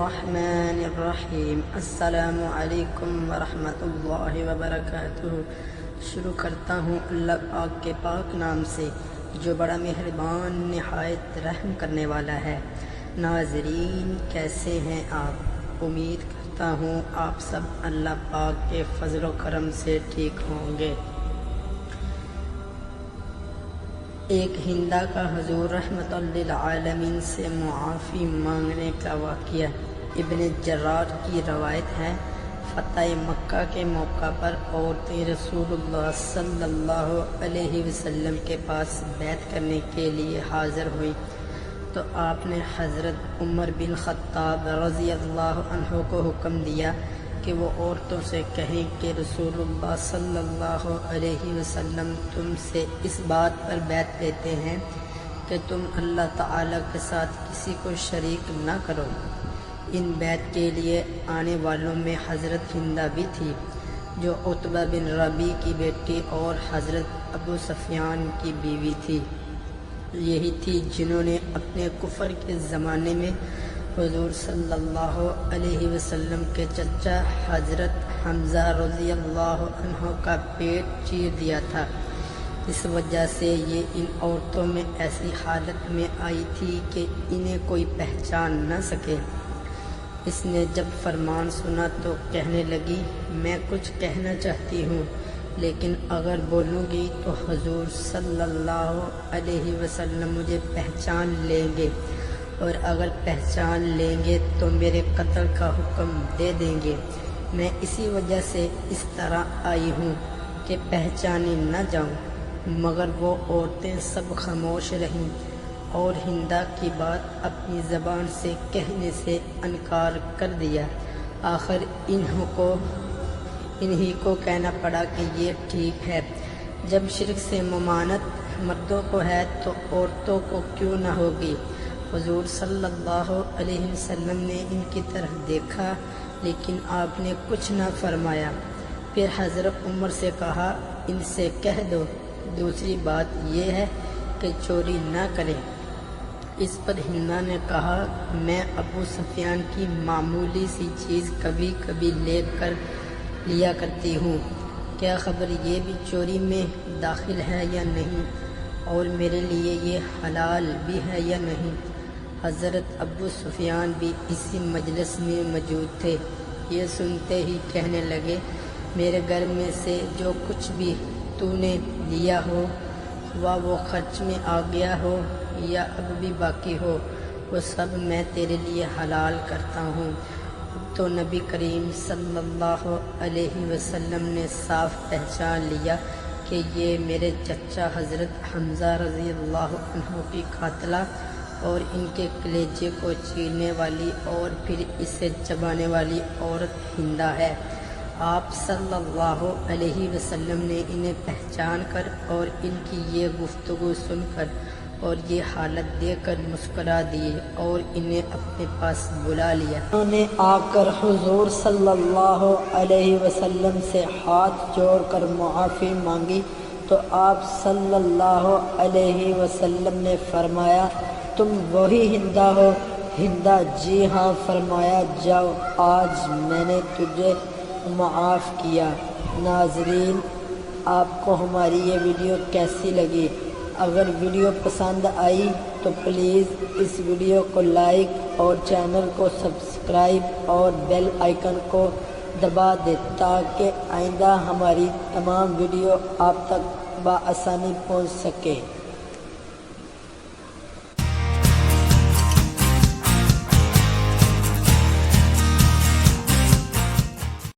الرحمن الرحیم۔ السلام علیکم ورحمۃ اللہ وبرکاتہ۔ شروع کرتا ہوں اللہ پاک کے پاک نام سے جو بڑا مہربان نہایت رحم کرنے والا ہے۔ ناظرین کیسے ہیں آپ؟ امید کرتا ہوں آپ سب اللہ پاک کے فضل و کرم سے ٹھیک ہوں گے۔ ایک ہندہ کا حضور رحمت للعالمین سے معافی مانگنے کا واقعہ ابن جرار کی روایت ہے۔ فتح مکہ کے موقع پر عورتیں رسول اللہ صلی اللہ علیہ وسلم کے پاس بیعت کرنے کے لیے حاضر ہوئیں تو آپ نے حضرت عمر بن خطاب رضی اللہ عنہ کو حکم دیا کہ وہ عورتوں سے کہیں کہ رسول اللہ صلی اللہ علیہ وسلم تم سے اس بات پر بیعت لیتے ہیں کہ تم اللہ تعالیٰ کے ساتھ کسی کو شریک نہ کرو۔ ان بیعت کے لیے آنے والوں میں حضرت ہندہ بھی تھی جو عتبہ بن ربیع کی بیٹی اور حضرت ابو سفیان کی بیوی تھی۔ یہی تھی جنہوں نے اپنے کفر کے زمانے میں حضور صلی اللہ علیہ وسلم کے چچا حضرت حمزہ رضی اللہ عنہ کا پیٹ چیر دیا تھا۔ اس وجہ سے یہ ان عورتوں میں ایسی حالت میں آئی تھی کہ انہیں کوئی پہچان نہ سکے۔ اس نے جب فرمان سنا تو کہنے لگی میں کچھ کہنا چاہتی ہوں لیکن اگر بولوں گی تو حضور صلی اللہ علیہ وسلم مجھے پہچان لیں گے اور اگر پہچان لیں گے تو میرے قتل کا حکم دے دیں گے۔ میں اسی وجہ سے اس طرح آئی ہوں کہ پہچانی نہ جاؤں۔ مگر وہ عورتیں سب خاموش رہیں اور ہندہ کی بات اپنی زبان سے کہنے سے انکار کر دیا۔ آخر انہی کو کہنا پڑا کہ یہ ٹھیک ہے، جب شرک سے ممانت مردوں کو ہے تو عورتوں کو کیوں نہ ہوگی۔ حضور صلی اللہ علیہ وسلم نے ان کی طرف دیکھا لیکن آپ نے کچھ نہ فرمایا۔ پھر حضرت عمر سے کہا ان سے کہہ دو دوسری بات یہ ہے کہ چوری نہ کریں۔ اس پر ہندہ نے کہا میں ابو سفیان کی معمولی سی چیز کبھی کبھی لیا کرتی ہوں، کیا خبر یہ بھی چوری میں داخل ہے یا نہیں، اور میرے لیے یہ حلال بھی ہے یا نہیں۔ حضرت ابو سفیان بھی اسی مجلس میں موجود تھے۔ یہ سنتے ہی کہنے لگے میرے گھر میں سے جو کچھ بھی تو نے لیا ہو وہ خرچ میں آ گیا ہو یا اب بھی باقی ہو وہ سب میں تیرے لیے حلال کرتا ہوں۔ اب تو نبی کریم صلی اللہ علیہ وسلم نے صاف پہچان لیا کہ یہ میرے چچا حضرت حمزہ رضی اللہ عنہ کی قاتلہ اور ان کے کلیجے کو چیرنے والی اور پھر اسے چبانے والی عورت ہندہ ہے۔ آپ صلی اللہ علیہ وسلم نے انہیں پہچان کر اور ان کی یہ گفتگو سن کر اور یہ حالت دیکھ کر مسکرا دیے اور انہیں اپنے پاس بلا لیا۔ انہوں نے آ کر حضور صلی اللہ علیہ وسلم سے ہاتھ جوڑ کر معافی مانگی تو آپ صلی اللہ علیہ وسلم نے فرمایا تم وہی ہندہ ہو؟ ہندہ جی ہاں۔ فرمایا جاؤ آج میں نے تجھے معاف کیا۔ ناظرین آپ کو ہماری یہ ویڈیو کیسی لگی؟ اگر ویڈیو پسند آئی تو پلیز اس ویڈیو کو لائک اور چینل کو سبسکرائب اور بیل آئیکن کو دبا دیں تاکہ آئندہ ہماری تمام ویڈیو آپ تک بآسانی پہنچ سکے۔